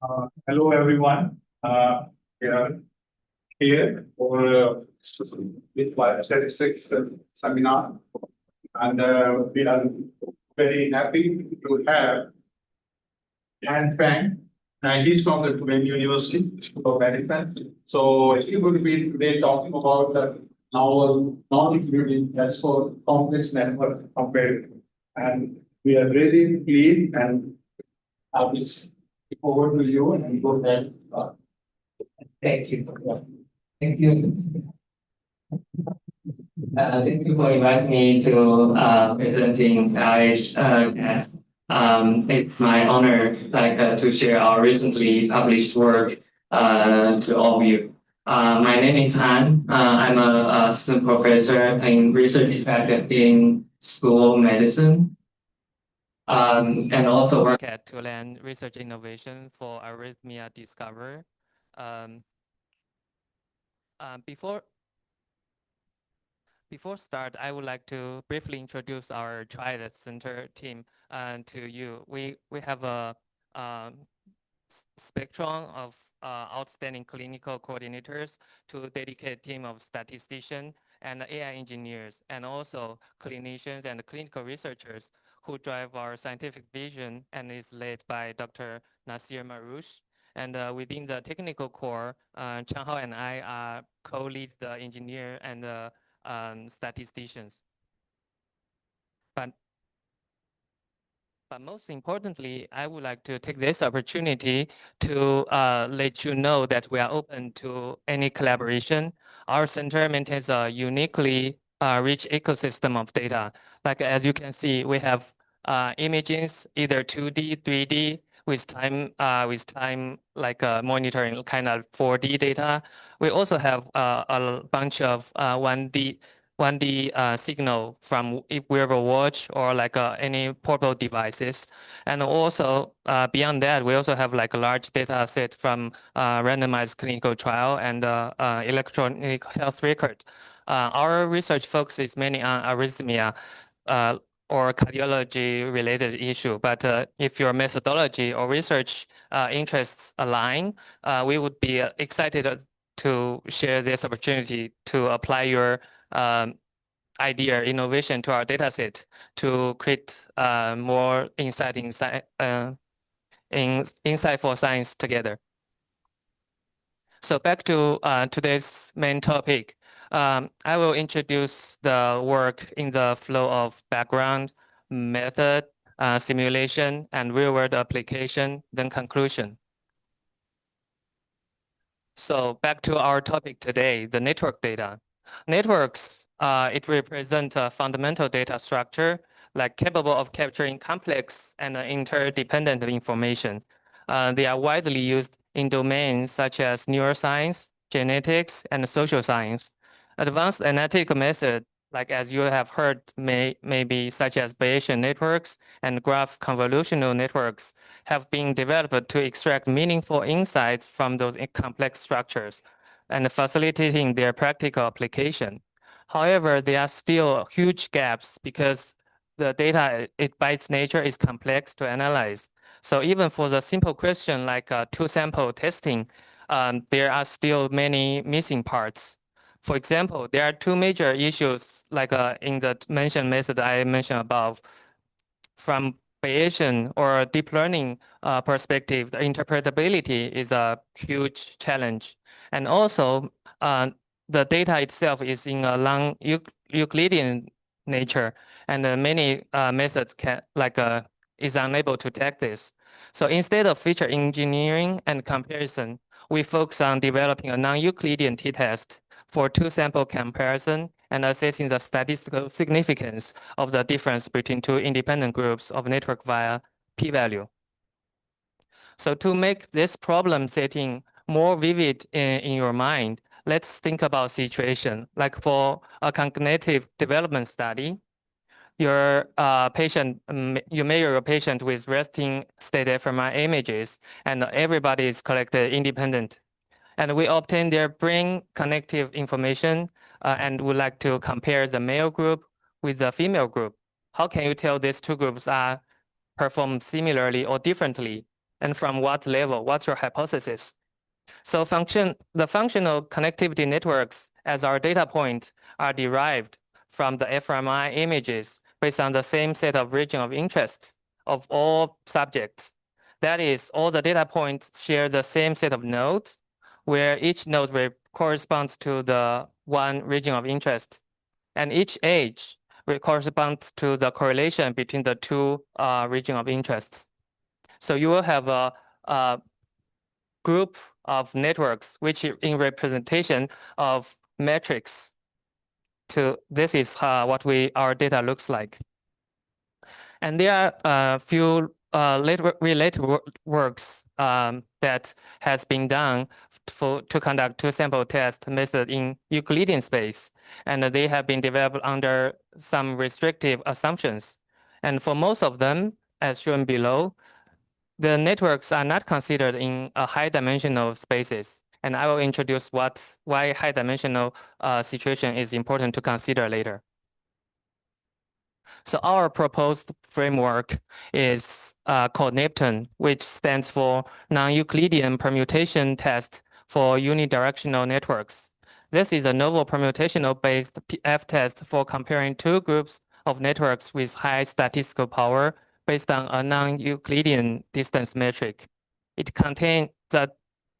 Hello, everyone. We are here for with Biostatistics Seminar, and we are very happy to have Feng, and he's from the Tulane University School of Medicine. So he will be today talking about now non-Euclidean, that's for complex network comparison, and we are really pleased and I will over to you and go ahead. Thank you. Thank you. Thank you for inviting me to presenting IHS. It's my honor to share our recently published work to all of you. My name is Han. I'm an assistant professor in research faculty in School of Medicine. And also work at Tulane Research Innovation for Arrhythmia Discover. Before start, I would like to briefly introduce our CaTS Center team to you. We have a spectrum of outstanding clinical coordinators to dedicated team of statisticians and AI engineers, and also clinicians and clinical researchers who drive our scientific vision and is led by Dr. Nasir Marouche. And within the technical core, Chang Hao and I are co-lead the engineer and statisticians. But most importantly, I would like to take this opportunity to let you know that we are open to any collaboration. Our center maintains a uniquely rich ecosystem of data. Like as you can see, we have images, either 2D, 3D, with time like monitoring kind of 4D data. We also have a bunch of 1D signal from wearable watch or like any portable devices. And also beyond that, we also have like a large data set from randomized clinical trial and electronic health record. Our research focuses mainly on arrhythmia or cardiology related issue. But if your methodology or research interests align, we would be excited to share this opportunity to apply your idea innovation to our data set to create more insightful science together. So back to today's main topic. I will introduce the work in the flow of background, method, simulation, and real-world application, then conclusion. So back to our topic today, the network data. Networks, it represents a fundamental data structure like capable of capturing complex and interdependent information. They are widely used in domains such as neuroscience, genetics, and social science. Advanced analytical methods, like as you have heard, may be such as Bayesian networks and graph convolutional networks, have been developed to extract meaningful insights from those complex structures and facilitating their practical application. However, there are still huge gaps because the data, by its nature, is complex to analyze. So even for the simple question like two-sample testing, there are still many missing parts. For example, there are two major issues like in the mentioned method I mentioned above. From Bayesian or deep learning perspective, the interpretability is a huge challenge. And also, the data itself is in a non-Euclidean nature, and many methods can is unable to take this. So instead of feature engineering and comparison, we focus on developing a non-Euclidean t-test for two-sample comparison and assessing the statistical significance of the difference between two independent groups of network via p-value. So to make this problem setting more vivid in your mind, let's think about situation. Like for a cognitive development study, your patient, you measure your patient with resting state fMRI images, and everybody is collected independent. And we obtain their brain connective information and would like to compare the male group with the female group. How can you tell these two groups are performed similarly or differently and from what level? What's your hypothesis? So the functional connectivity networks as our data point are derived from the fMRI images based on the same set of region of interest of all subjects. That is, all the data points share the same set of nodes, where each node corresponds to the one region of interest, and each age corresponds to the correlation between the two region of interest. So you will have a group of networks which in representation of metrics. This is what our data looks like. And there are a few related works that has been done to conduct two-sample test method in Euclidean space, and they have been developed under some restrictive assumptions. And for most of them, as shown below, the networks are not considered in high-dimensional spaces. And I will introduce why high-dimensional situation is important to consider later. So our proposed framework is called NEPTUNE, which stands for non-Euclidean permutation test for unidirectional networks. This is a novel permutational-based F-test for comparing two groups of networks with high statistical power based on a non-Euclidean distance metric. The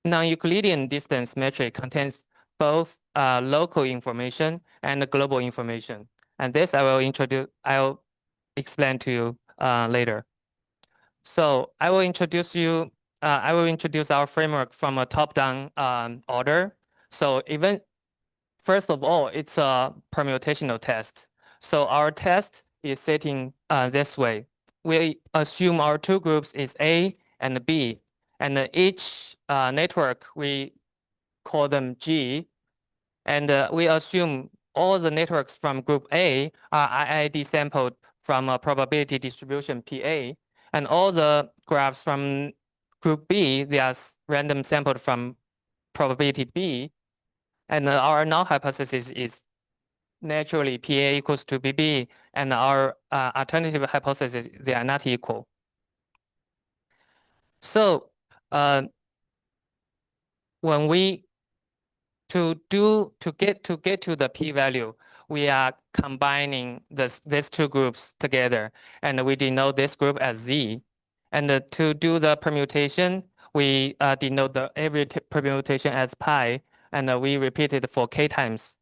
non-Euclidean distance metric contains both local information and global information. And this I'll explain to you later. So I will introduce our framework from a top-down order. So first of all, it's a permutational test. So our test is setting this way. We assume our two groups is A and B, and each network, we call them G, and we assume all the networks from group A are IID sampled from a probability distribution PA, and all the graphs from group B, they are random sampled from probability B, and our null hypothesis is naturally PA equals to BB, and our alternative hypothesis, they are not equal. So when we to get to the p-value, we are combining these two groups together, and we denote this group as Z. And to do the permutation, we denote every permutation as pi, and we repeat it for k times.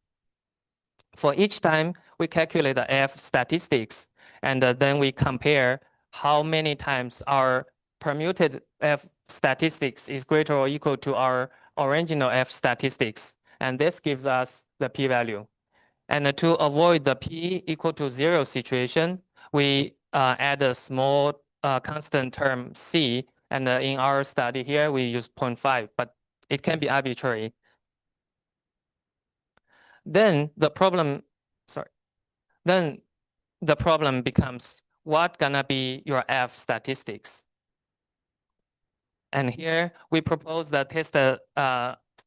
For each time, we calculate the F statistics, and then we compare how many times our permuted F statistics is greater or equal to our original F statistics. And this gives us the p-value. And to avoid the p equal to 0 situation, we add a small constant term c. And in our study here, we use 0.5, but it can be arbitrary. Then the problem becomes, what gonna be your F statistics? And here we propose the test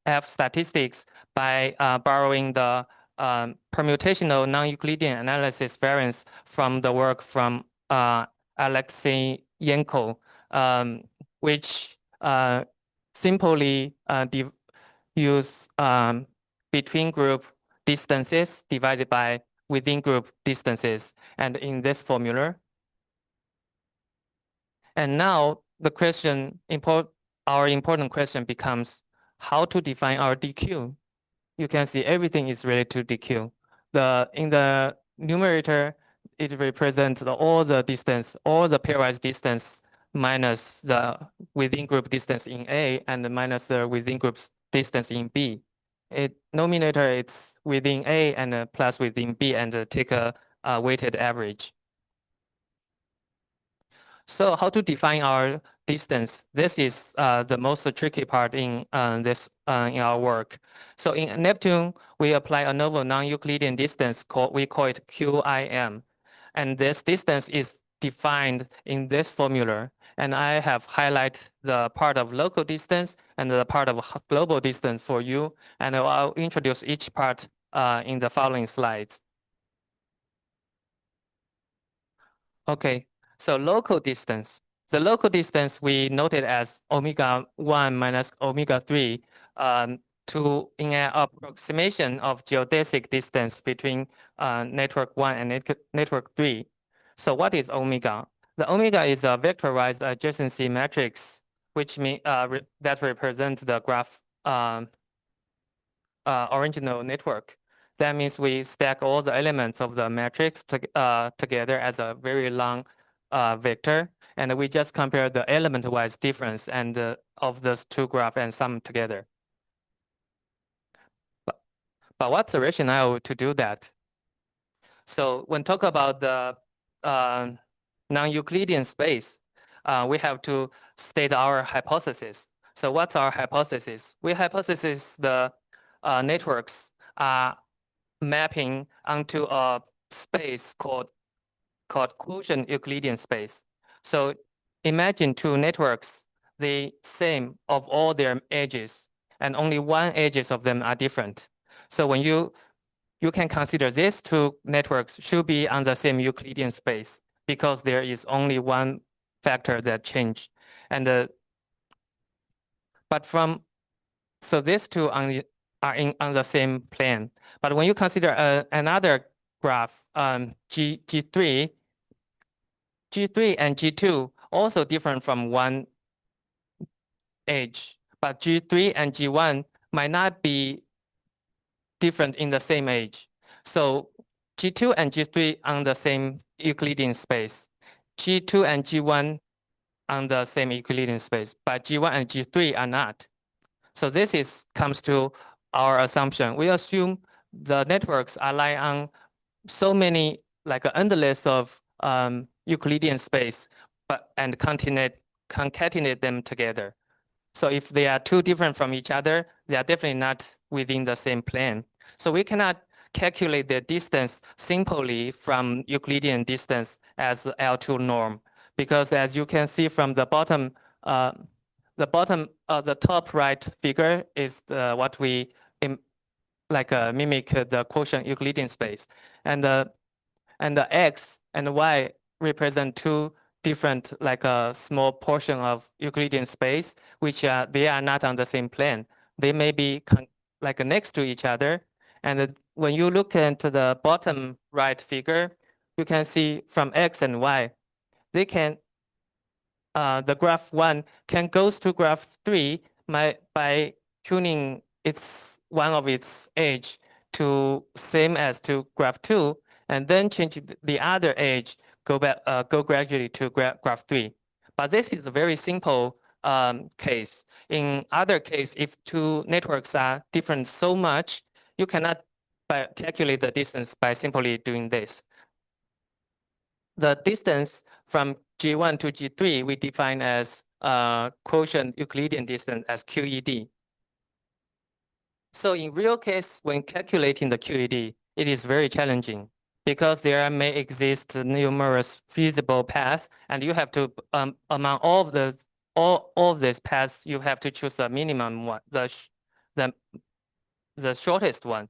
F statistics by borrowing the permutational non-Euclidean analysis variance from the work from Alexeyenko, which simply use between group distances divided by within group distances, and in this formula. And now the our important question becomes how to define our DQ. You can see everything is related to DQ. In the numerator, it represents all the distance, all the pairwise distance minus the within group distance in A and minus the within group distance in B. Nominator, it's within A and plus within B, and take a weighted average. So how to define our distance? This is the most tricky part in our work. So in NEPTUNE, we apply a novel non-Euclidean distance we call it QIM, and this distance is defined in this formula. And I have highlighted the part of local distance and the part of global distance for you, and I'll introduce each part in the following slides. Okay. So local distance. The local distance we noted as omega 1 minus omega 3 in an approximation of geodesic distance between network 1 and network 3. So what is omega? The omega is a vectorized adjacency matrix, which means that represents the graph original network. That means we stack all the elements of the matrix together as a very long vector, and we just compare the element-wise difference and of those two graphs and sum together. But what's the rationale to do that? So when talk about the non-Euclidean space, we have to state our hypothesis. So what's our hypothesis? We hypothesis the networks are mapping onto a space called quotient Euclidean space. So imagine two networks, the same of all their edges, and only one edges of them are different. So when you can consider these two networks should be on the same Euclidean space because there is only one factor that change. And so these two are on the same plane. But when you consider another graph, G3 and G2 also different from one edge, but G3 and G1 might not be different in the same edge. So G2 and G3 on the same Euclidean space, G2 and G1 on the same Euclidean space, but G1 and G3 are not. So this comes to our assumption. We assume the networks are lying on so many, like an endless of Euclidean space, and concatenate them together. So if they are too different from each other, they are definitely not within the same plane. So we cannot calculate the distance simply from Euclidean distance as L2 norm, because as you can see from the bottom, the top right figure is what we mimic the quotient Euclidean space, and the X and Y represent two different, like a small portion of Euclidean space, which they are not on the same plane. They may be next to each other. And when you look into the bottom right figure, you can see from X and Y, they can, the graph 1 can go to graph 3 by tuning one of its edge to same as to graph 2, and then change the other edge, go gradually to graph 3. But this is a very simple case. In other case, if two networks are different so much, you cannot calculate the distance by simply doing this. The distance from G1 to G3 we define as quotient Euclidean distance as QED. So in real case, when calculating the QED, it is very challenging because there may exist numerous feasible paths, and you have to among all of these paths, you have to choose the minimum one, the shortest one.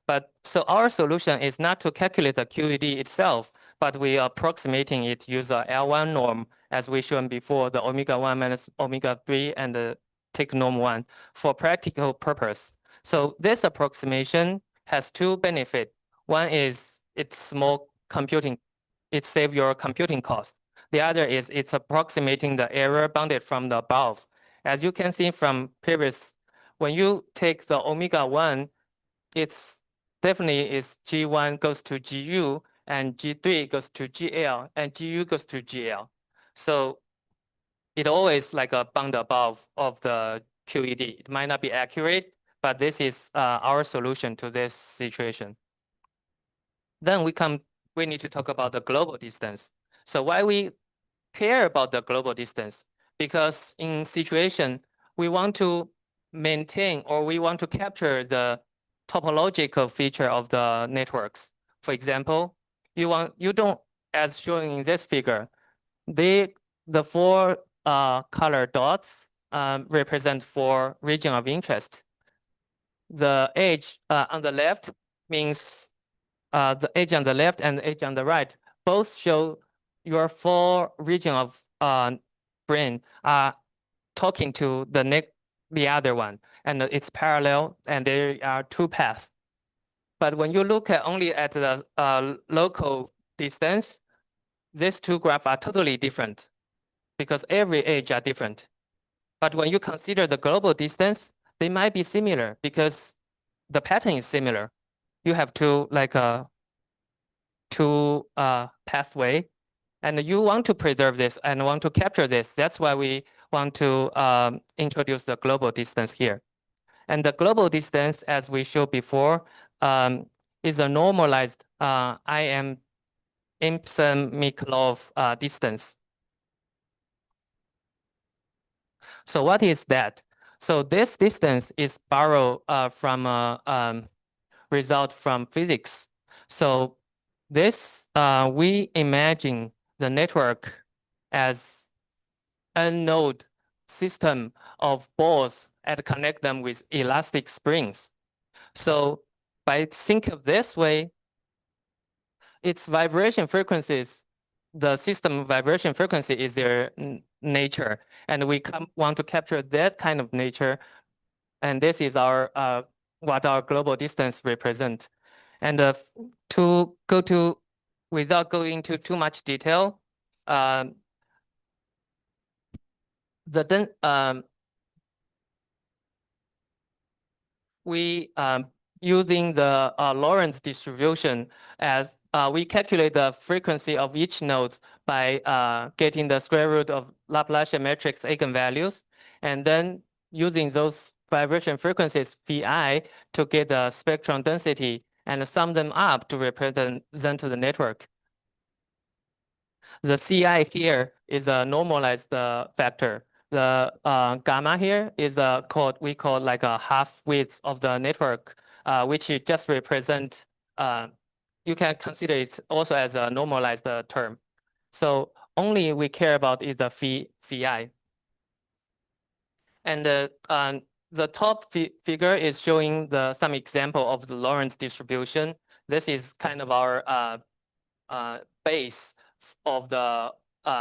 But so our solution is not to calculate the QED itself, but we are approximating it using L1 norm, as we shown before, the omega 1 minus omega 3 and the take norm 1 for practical purpose. So this approximation has two benefits. One is it's small computing, it saves your computing cost. The other is it's approximating the error bounded from the above. As you can see from previous, when you take the omega 1, it's definitely is G1 goes to GU and G3 goes to GL and GU goes to GL. So it always like a bound above of the QED. It might not be accurate, but this is our solution to this situation. Then we need to talk about the global distance. So why we care about the global distance? Because in situation, we want to maintain or we want to capture the topological feature of the networks. For example, you don't, as shown in this figure, the four color dots represent four region of interest. The edge on the left means the edge on the left and the edge on the right both show your four region of brain are talking to the other one, and it's parallel, and there are two paths. But when you look at only at the local distance, these two graphs are totally different because every edge are different. But when you consider the global distance, they might be similar because the pattern is similar. You have two pathway, and you want to preserve this and want to capture this. That's why we want to introduce the global distance here. And the global distance, as we showed before, is a normalized IM Impson-Miklov distance. So what is that? So this distance is borrowed from a result from physics. So this, we imagine the network as a node system of balls and connect them with elastic springs. So by think of this way, its vibration frequencies, the system vibration frequency is their nature, and we want to capture that kind of nature, and this is our what our global distance represent. And to go to, without going into too much detail, we using the Lorentz distribution as we calculate the frequency of each node by getting the square root of Laplacian matrix eigenvalues, and then using those vibration frequencies Phi to get the spectrum density and sum them up to represent the network. The Ci here is a normalized factor. The gamma here is we call like a half width of the network, which you just represent. You can consider it also as a normalized term. So only we care about is the Phi. And the top figure is showing some example of the Lorentz distribution. This is kind of our base of the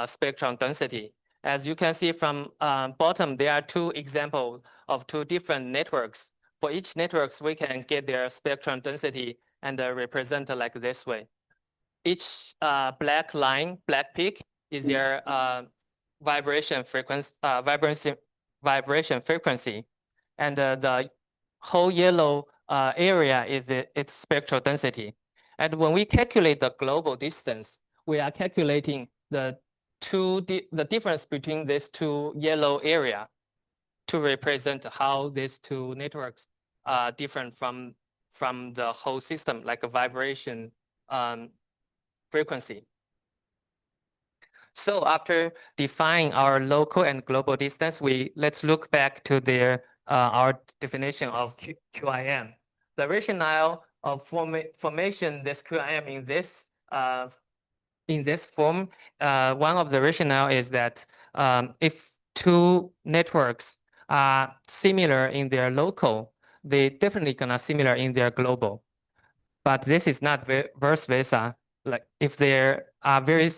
spectrum density. As you can see from bottom, there are two examples of two different networks. For each networks, we can get their spectrum density and represent like this way. Each black line, black peak, is their vibration frequency, and the whole yellow area is its spectral density. And when we calculate the global distance, we are calculating the difference between these two yellow area to represent how these two networks are different from the whole system, like a vibration frequency. So after defining our local and global distance, let's look back to our definition of QIM. The rationale of formation this QIM in this form, one of the rationale is that if two networks are similar in their local, they definitely gonna similar in their global. But this is not vice versa. Like if they are very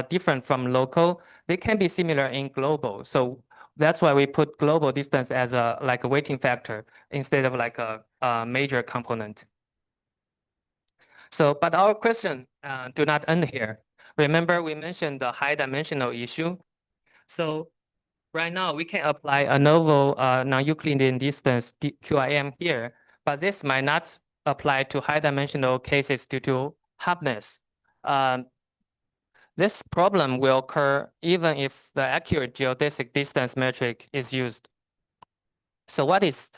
different from local, they can be similar in global. So that's why we put global distance as a weighting factor instead of like a major component. So, but our question do not end here. Remember, we mentioned the high dimensional issue. So right now we can apply a novel non-Euclidean distance QIM here, but this might not apply to high dimensional cases due to hardness. This problem will occur even if the accurate geodesic distance metric is used. So what is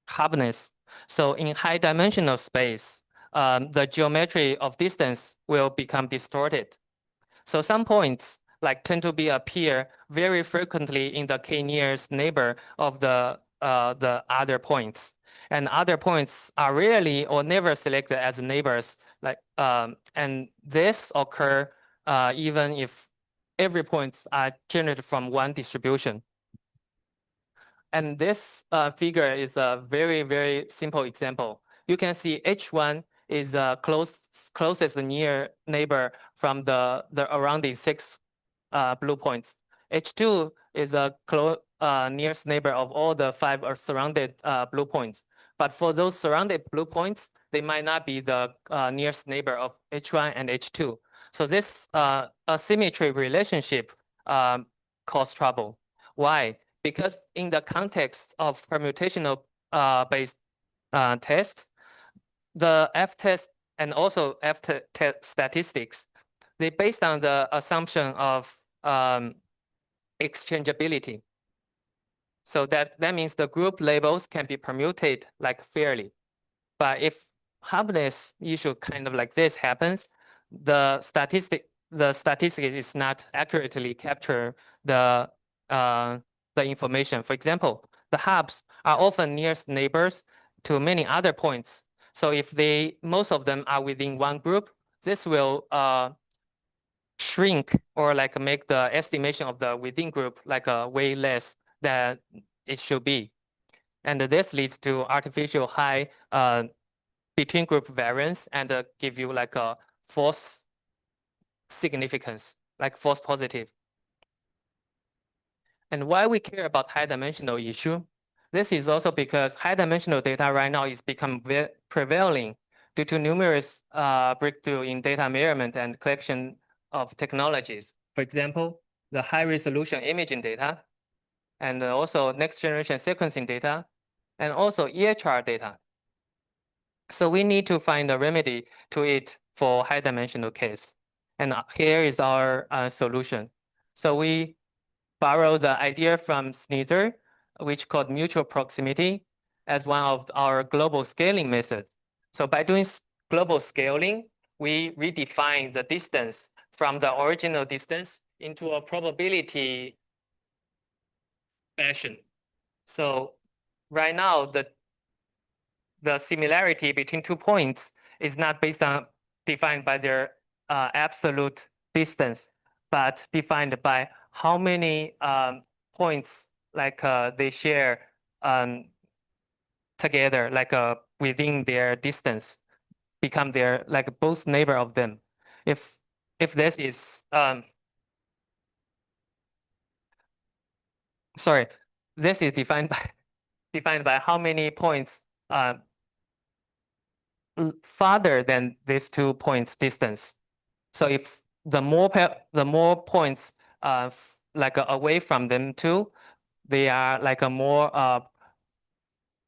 hardness? So in high dimensional space, the geometry of distance will become distorted. So some points tend to appear very frequently in the k-nearest neighbor of the other points. And other points are rarely or never selected as neighbors. And this occur even if every points are generated from one distribution. And this figure is a very, very simple example. You can see H1 is closest near neighbor from the surrounding 6 blue points. H2 is a nearest neighbor of all the 5 surrounded blue points. But for those surrounded blue points, they might not be the nearest neighbor of H1 and H2. So this asymmetry relationship cause trouble. Why? Because in the context of permutational based test, the F-test and also F-test statistics, they based on the assumption of exchangeability. So that means the group labels can be permuted like fairly. But if harmless issue kind of like this happens, the statistic is not accurately capture the information. For example, the hubs are often nearest neighbors to many other points. So if most of them are within one group, this will shrink or like make the estimation of the within group like way less than it should be. And this leads to artificial high between group variance and give you like a false significance, like false positive. And why we care about high dimensional issue? This is also because high dimensional data right now is become prevailing due to numerous breakthrough in data measurement and collection of technologies. For example, the high resolution imaging data, and also next generation sequencing data, and also EHR data. So we need to find a remedy to it for high dimensional case. And here is our solution. So we borrow the idea from Schneider, which called mutual proximity, as one of our global scaling methods. So by doing global scaling, we redefine the distance from the original distance into a probability fashion. So right now, the similarity between 2 points is not defined by their absolute distance, but defined by how many points like they share together, like within their distance, become their like both neighbor of them. If this is sorry, this is defined by how many points farther than these 2 points distance. So if the more points like away from them too, they are like a more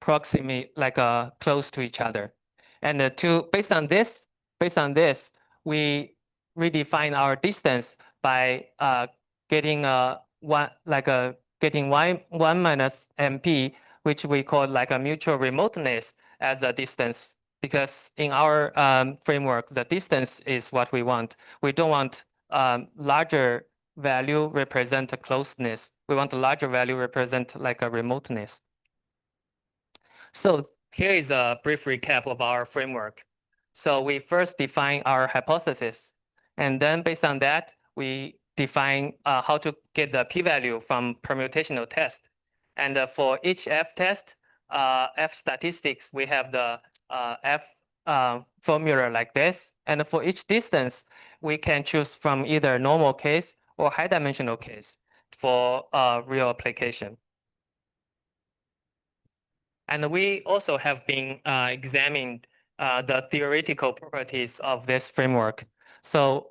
proximate, like close to each other. And based on this, we redefine our distance by getting getting one minus MP, which we call like a mutual remoteness as a distance. Because in our framework, the distance is what we want. We don't want larger value represent a closeness. We want a larger value represent like a remoteness. So here is a brief recap of our framework. So we first define our hypothesis, and then based on that, we define how to get the p-value from permutational test. And for each f-test, f-statistics, we have the f formula like this. And for each distance, we can choose from either normal case or high dimensional case for real application. And we also have been examining the theoretical properties of this framework. So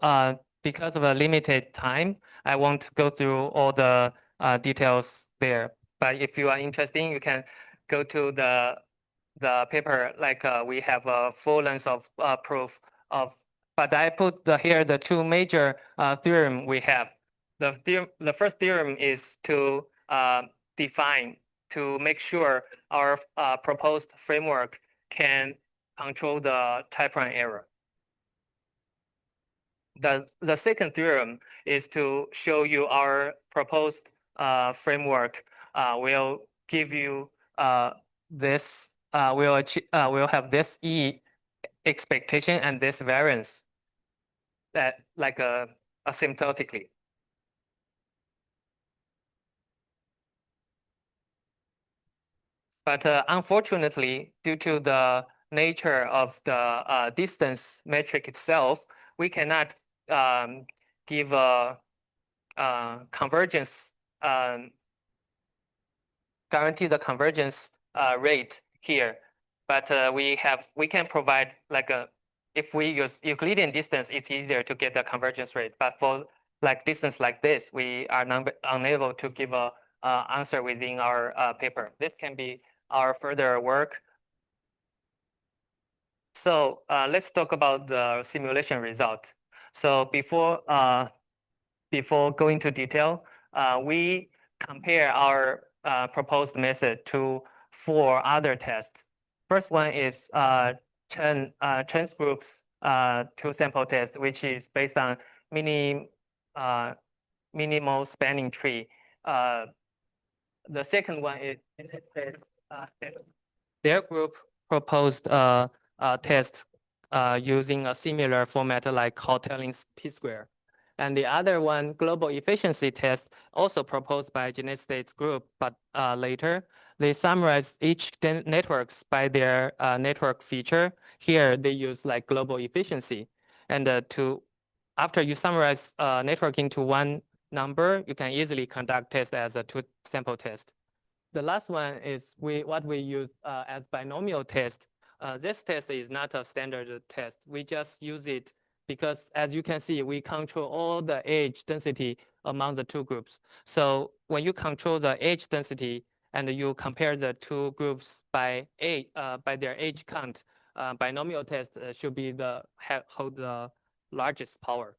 because of a limited time, I won't go through all the details there. But if you are interested, you can go to the paper, like we have a full length of proof of, but I put here the 2 major theorem we have. The first theorem is to define, to make sure our proposed framework can control the type 1 error. The second theorem is to show you our proposed framework will give you this, will have this E expectation and this variance that like asymptotically. But unfortunately, due to the nature of the distance metric itself, we cannot give a convergence, guarantee the convergence rate here, but we can provide like if we use Euclidean distance, it's easier to get the convergence rate. But for like distance like this, we are unable to give a answer within our paper. This can be our further work. So let's talk about the simulation result. So before going to detail, we compare our proposed method to 4 other tests. First one is Chen's group's 2-sample test, which is based on minimal spanning tree. The second one is their group proposed a test using a similar format like Hoteling's T-square. And the other one, global efficiency test, also proposed by Genestate's group, but later they summarize each networks by their network feature. Here they use like global efficiency, and after you summarize network into one number, you can easily conduct test as a 2-sample test. The last one is what we use as binomial test. This test is not a standard test. We just use it because, as you can see, we control all the age density among the 2 groups. So when you control the age density and you compare the 2 groups by their age count, binomial test should be hold the largest power.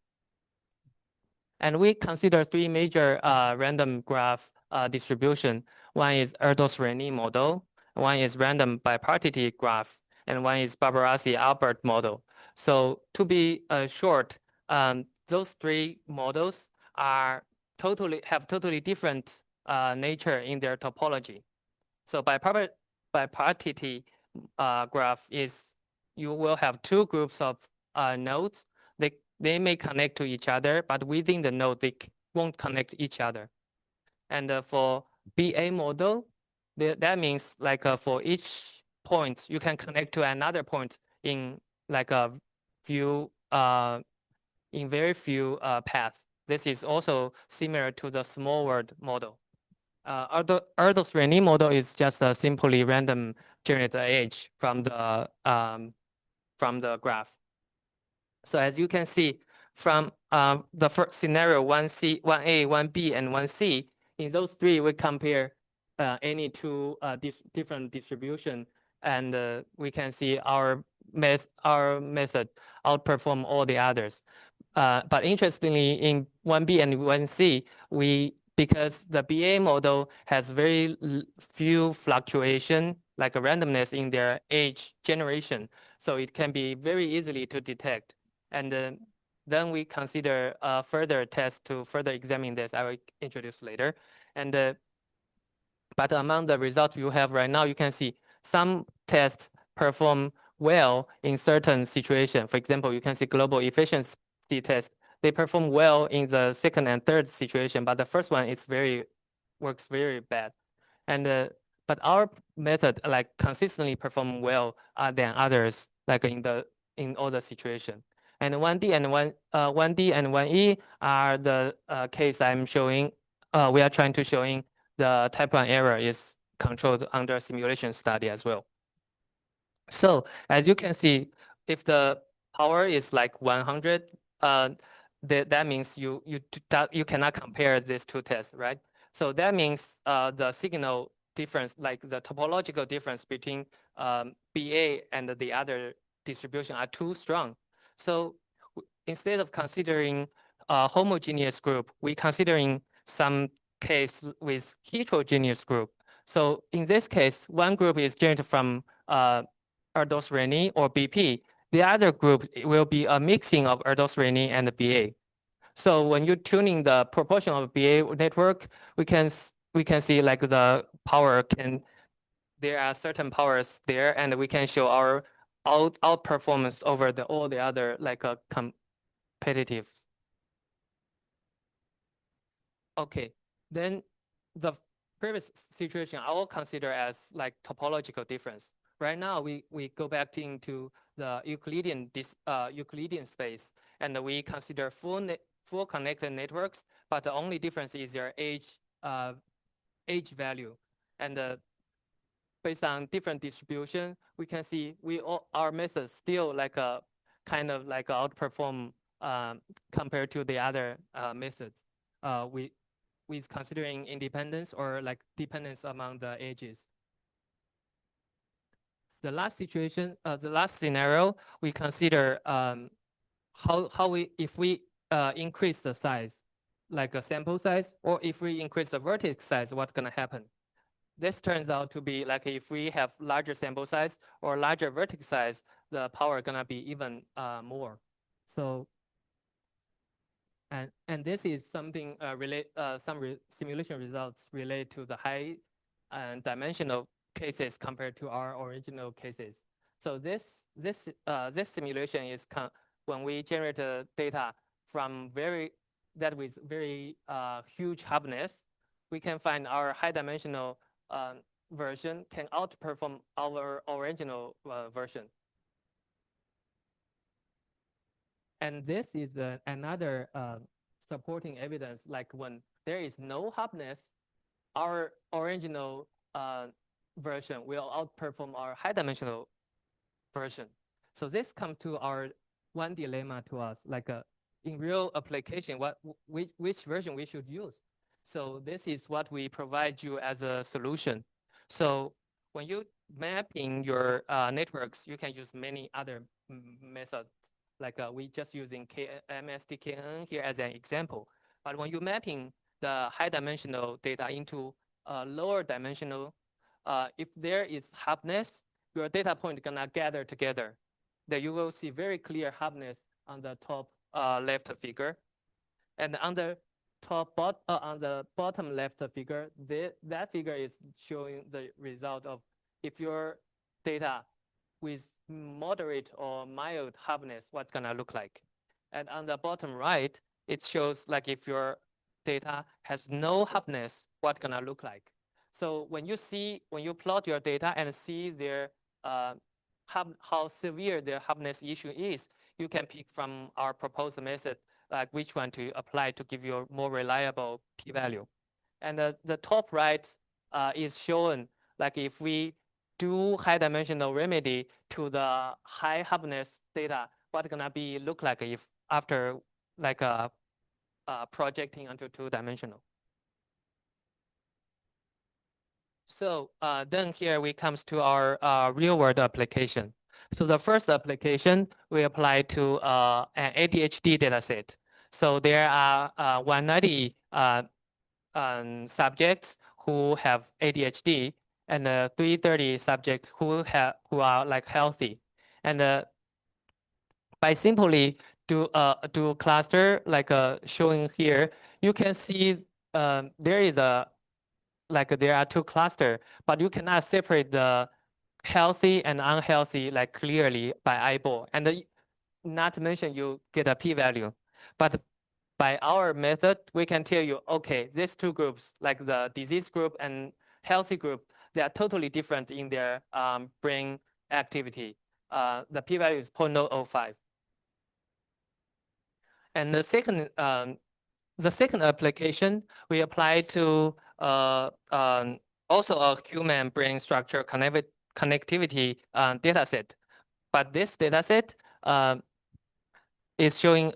And we consider 3 major random graph distribution. One is Erdos-Renyi model, one is random bipartite graph, and one is Barbarasi-Albert model. So to be short, those 3 models have totally different nature in their topology. So bipartite graph is you will have 2 groups of nodes. They may connect to each other, but within the node, they won't connect each other. And for BA model, that means like for each point, you can connect to another point in like a few, in very few paths. This is also similar to the small world model. Erdos-Renyi model is just a simply random generated edge from the graph. So as you can see from the first scenario, 1C, 1A, 1B, and 1C, in those 3, we compare any 2 different distribution, and we can see our method outperform all the others. But interestingly, in 1B and 1C, because the BA model has very few fluctuation, like a randomness in their age generation, so it can be very easily to detect. And then we consider further tests to further examine this. I will introduce later. And but among the results you have right now, you can see some tests perform well in certain situations. For example, you can see global efficiency test. They perform well in the 2nd and 3rd situation, but the first one works very bad. And but our method like consistently perform well than others, like in all the situation. And 1D and 1E are the case I'm showing. We are trying to showing the type 1 error is controlled under simulation study as well. So as you can see, if the power is like 100, that means you cannot compare these 2 tests, right? So that means the signal difference, like the topological difference between BA and the other distribution are too strong. So instead of considering a homogeneous group, we're considering some case with heterogeneous group. So in this case, one group is generated from Erdos-Renyi or BP. The other group will be a mixing of Erdos-Renyi and BA. So when you're tuning the proportion of BA network, we can see like the power there are certain powers there, and we can show our outperformance over all the other like competitive. Okay, then the previous situation I will consider as like topological difference. Right now, we go back into the Euclidean space, and we consider full connected networks, but the only difference is their age value. And based on different distribution, we can see our methods still like a kind of like outperform compared to the other methods. With considering independence or like dependence among the ages. The last situation, the last scenario, we consider if we increase the size, like a sample size, or if we increase the vertex size, what's gonna happen? This turns out to be like if we have larger sample size or larger vertex size, the power gonna be even more. So, and this is something simulation results relate to the high dimensional cases compared to our original cases. So this simulation is when we generate data from with very huge hardness, we can find our high dimensional version can outperform our original version. And this is another supporting evidence, like when there is no hardness, our original version will outperform our high dimensional version. So this comes to our one dilemma to us, like in real application, which version we should use. So this is what we provide you as a solution. So when you mapping your networks, you can use many other methods. Like we just using MSDKN here as an example. But when you're mapping the high dimensional data into lower dimensional, if there is hardness, your data point gonna gather together. Then you will see very clear hardness on the top left figure, and on the on the bottom left figure, that figure is showing the result of if your data with moderate or mild hardness, what's gonna look like. And on the bottom right, it shows like if your data has no hardness, what's gonna look like. So when you plot your data and see their how severe their hardness issue is, you can pick from our proposed method, like which one to apply to give you a more reliable p-value. And the top right is shown like if we do high dimensional remedy to the high hardness data, what's gonna be look like if after like projecting onto 2-dimensional. So then here we comes to our real world application. So the first application we apply to an ADHD data set. So there are 190 subjects who have ADHD and 330 subjects who are like healthy. And by simply do cluster like showing here, you can see there are two clusters, but you cannot separate the healthy and unhealthy like clearly by eyeball. And not to mention you get a p-value. But by our method, we can tell you, okay, these two groups, like the disease group and healthy group, they are totally different in their brain activity. The p-value is 0.005. And the second application we apply to also a human brain structure connectivity data set. But this data set is showing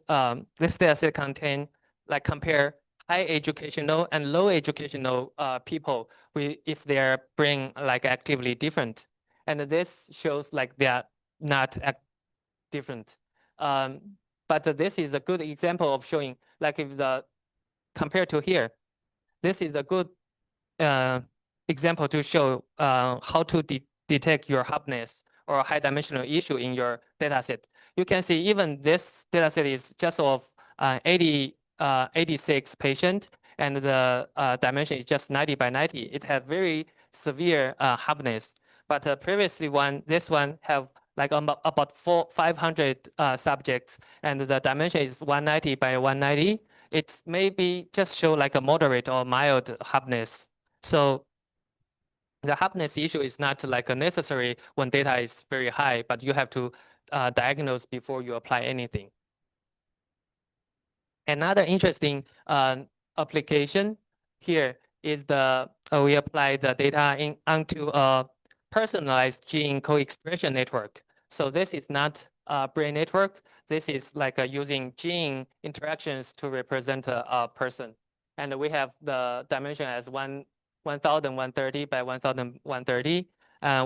this data set contain like compare high educational and low educational people if their brain like actively different. And this shows like they are not different. But this is a good example of showing like if compared to here, this is a good example to show how to detect your hardness or high dimensional issue in your data set. You can see even this data set is just of 86 patients, and the dimension is just 90 by 90. It has very severe hardness. But previously this one have like about 500 subjects, and the dimension is 190 by 190. It maybe just show like a moderate or mild hardness. So the hardness issue is not like a necessary when data is very high, but you have to diagnose before you apply anything. Another interesting application here is we apply the data onto a personalized gene co-expression network. So this is not a brain network. This is like using gene interactions to represent a person. And we have the dimension as 1,130 by 1,130.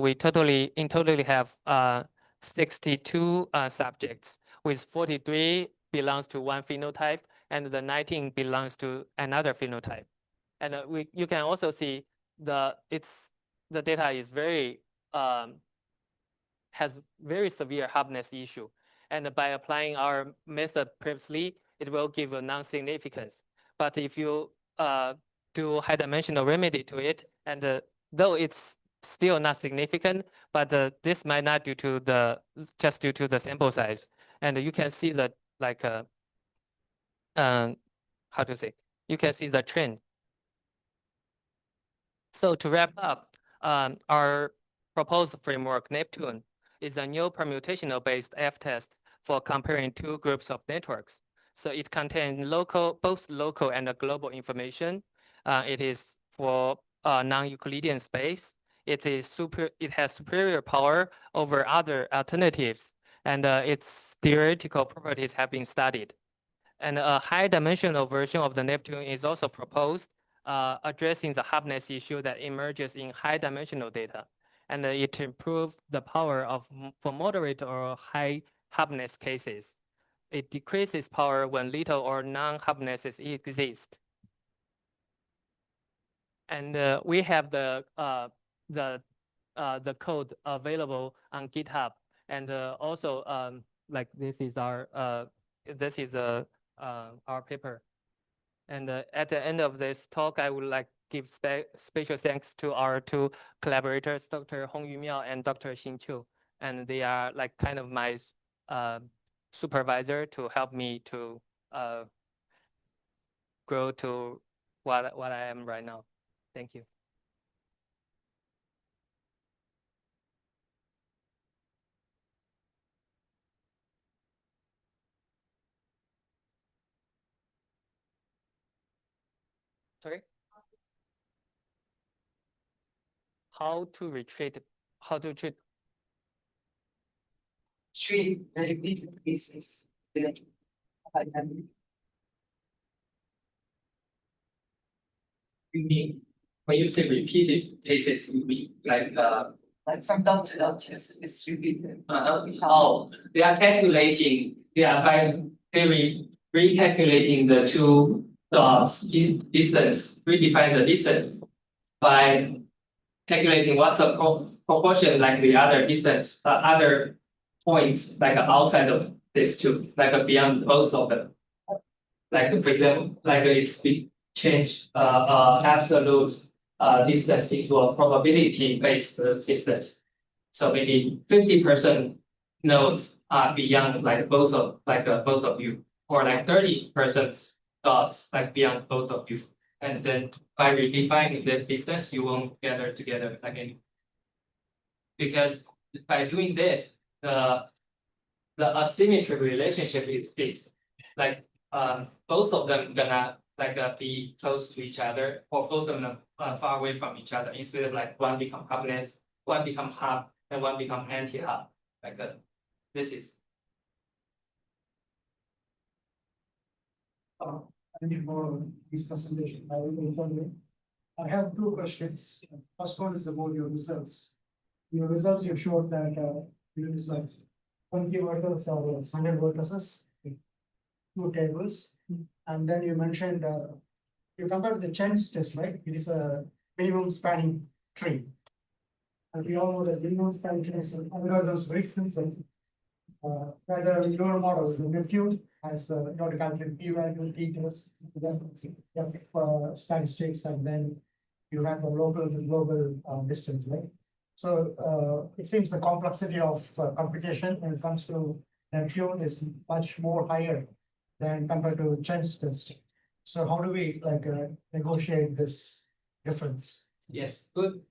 We totally have 62 subjects, with 43 belongs to one phenotype and the 19 belongs to another phenotype. And you can also see the data is has very severe hardness issue. And by applying our method previously, it will give a non-significance. But if you do high-dimensional remedy to it, and though it's still not significant, but this might not just due to the sample size. And you can see that how to say, you can see the trend. So to wrap up, our proposed framework, NEPTUNE, is a new permutational-based F-test for comparing two groups of networks. So it contains both local and global information. It is for non-Euclidean space. It has superior power over other alternatives, and its theoretical properties have been studied. And a high-dimensional version of the NEPTUNE is also proposed, addressing the hardness issue that emerges in high-dimensional data. And it improves the power for moderate or high hardness cases. It decreases power when little or none hardnesses exist. And we have the code available on GitHub, and also like this is our paper. And at the end of this talk, I would like to give special thanks to our two collaborators, Dr. Hongyu Miao and Dr. Xin Qiu. And they are like kind of my supervisor to help me to grow to what I am right now. Thank you. Sorry? How to treat treat the repeated cases. You mean when you say repeated cases, you mean like from dot to dot, yes, it's repeated. How they are calculating, recalculating the two dots distance, redefine the distance by calculating what's a proportion like the other distance, other points like outside of these two, like beyond both of them. Like for example, like it's change absolute distance into a probability-based distance. So maybe 50% nodes are beyond like both of you, or like 30% dots like beyond both of you. And then by redefining this distance, you won't gather together again. Because by doing this, the asymmetry relationship is fixed. Like both of them gonna be close to each other, or both of them far away from each other, instead of like one become hardness, one become hard, and one become anti-hard. Like this is. I need more this presentation. I have two questions. First one is about your results. Your results, you showed that you use like 20 vertices or 100 vertices, two tables, and then you mentioned you compared the Sceince test, right? It is a minimum spanning tree, and we all know that minimum spanning tree is algorithms very simple. Whether your model, the NEPTUNE, has you know, to calculate p-value, t-test, statistics, and then you have the local and global distance, right? So it seems the complexity of computation when it comes to NEPTUNE is much more higher than compared to Sceince test. So how do we negotiate this difference? Yes, good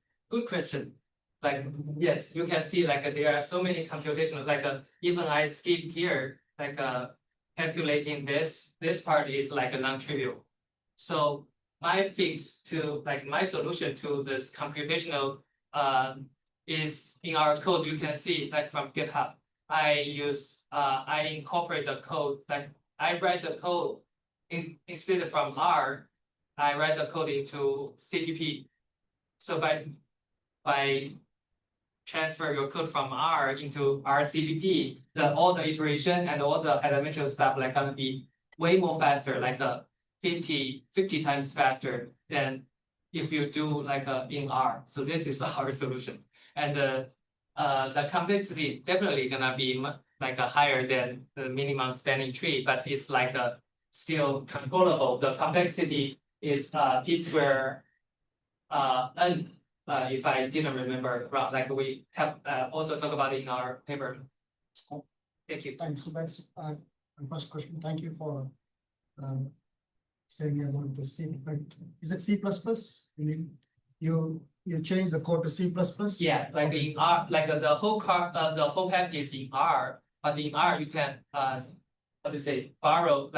question. Like yes, you can see like there are so many computational even I skip here calculating this part is like a non-trivial. So my fix to like my solution to this computational is in our code. You can see like from GitHub. I incorporate the code, like I write the code instead from R, I write the code into CPP. So by transfer your code from R into RCPP, all the iteration and all the elementary stuff like gonna be way more faster, like 50 times faster than if you do like in R. So this is our solution. And the complexity definitely gonna be like higher than the minimum spanning tree, but it's like still controllable. The complexity is p square n. If I didn't remember wrong, like we have also talked about in our paper. Thank you. Thanks. So that's my first question. Thank you for saying about the C. Like, is it C++? You change the code to C++? Yeah, like in R, like the whole package is in R, but in R you can how do you say borrow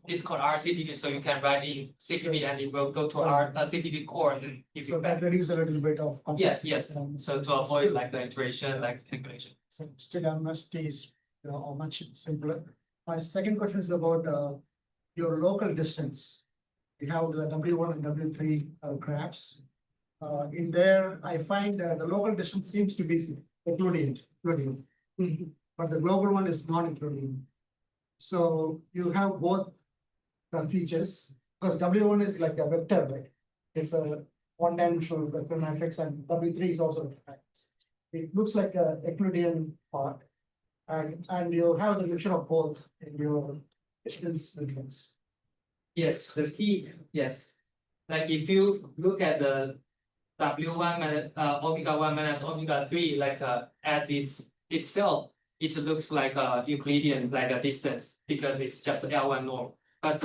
it's called RCPP, so you can write in CPP and it will go to our CPP core and give So you back. that reduces a little bit of complexity. Yes. So to avoid like the iteration, like calculation. So still MST is much simpler. My second question is about your local distance. We have the W1 and W3 graphs. In there, I find the local distance seems to be Euclidean, but the global one is non-Euclidean. So you have both the features, because W1 is like a vector, right? It's a one-dimensional vector matrix, and W3 is also a vector matrix. It looks like a Euclidean part, and you have the mixture of both in your distance matrix. Yes, the key, yes. Like if you look at the W1 minus omega1 minus omega3, like as itself, it looks like a Euclidean like a distance because it's just L1 norm. But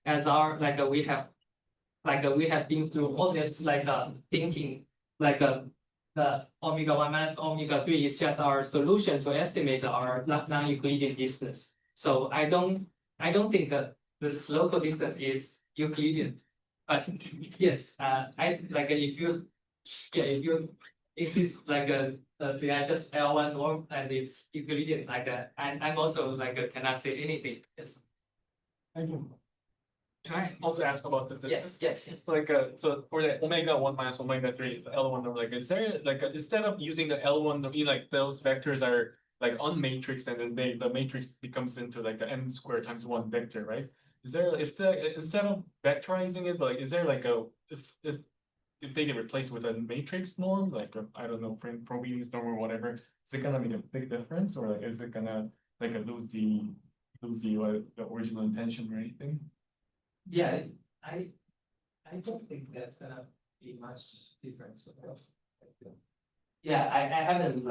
as our we have been through all this thinking the omega1 minus omega3 is just our solution to estimate our non-Euclidean distance. So I don't think that this local distance is Euclidean. But yes, I like if you this is they are just L1 norm and it's Euclidean and I'm also cannot say anything. Yes. Thank you. Can I also ask about the distance? Yes. So for the omega1 minus omega3, the L1 number, is there instead of using the L1 number, those vectors are on matrix and then the matrix becomes into the n squared times 1 vector, right? Is there instead of vectorizing it, is there if they get replaced with a matrix norm, I don't know, Frobenius norm or whatever, is it gonna make a big difference, or is it gonna lose the original intention or anything? Yeah, I don't think that's gonna be much difference. Yeah, I haven't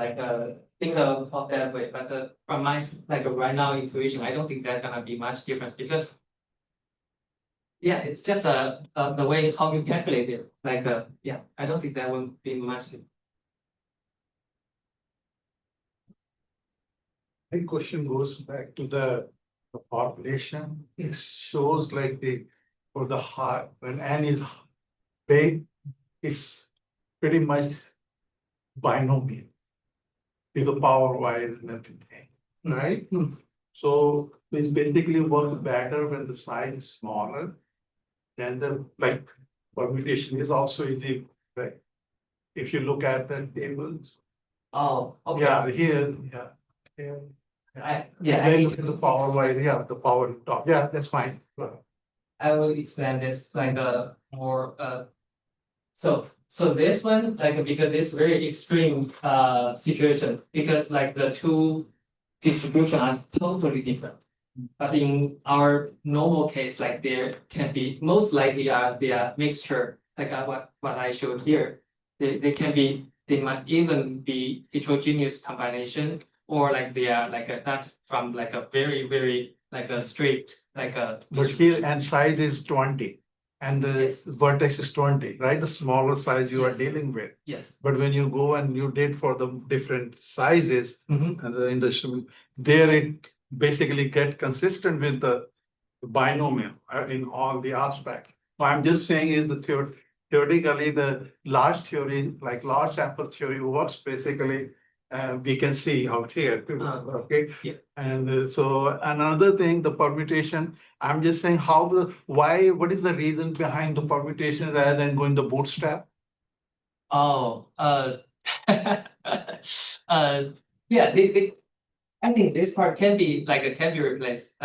think of that way, but from my right now intuition, I don't think that's gonna be much difference because yeah, it's just the way how you calculate it. Yeah, I don't think that will be much difference. My question goes back to the population. It shows for the high, when n is big, it's pretty much binomial to the power wise and everything, right? So it basically works better when the size is smaller. Then the permutation is also easy, right? If you look at the tables. Oh, okay. Yeah, here, the power wise, the power top. Yeah, that's fine. I will explain this more so this one because it's very extreme situation because the two distribution are totally different. But in our normal case, there can be most likely they are mixture what I showed here. They might even be heterogeneous combination or they are not from a very very a strict But here and size is 20. and the Yes. vertex is 20, right? The smaller size you are Yes. dealing with. Yes. But when you go and you did for the different sizes Mhm. and the industry, there it basically get consistent with the binomial in all the aspects. What I'm just saying is the theoretically, the large theory, like large sample theory works basically, we can see out here, too, okay? Yeah. And so another thing, the permutation, I'm just saying what is the reason behind the permutation rather than going the bootstrap? Oh, yeah, I think this part can be replaced.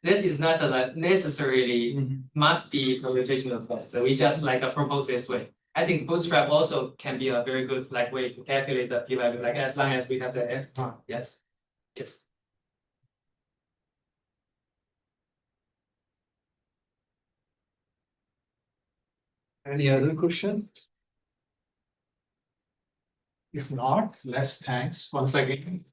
This is not necessarily must be computational test. So we just propose this way. I think bootstrap also can be a very good way to calculate the p-value, as long as we have the f term. Yes. Yes. Any other questions? If not, let's thanks once again.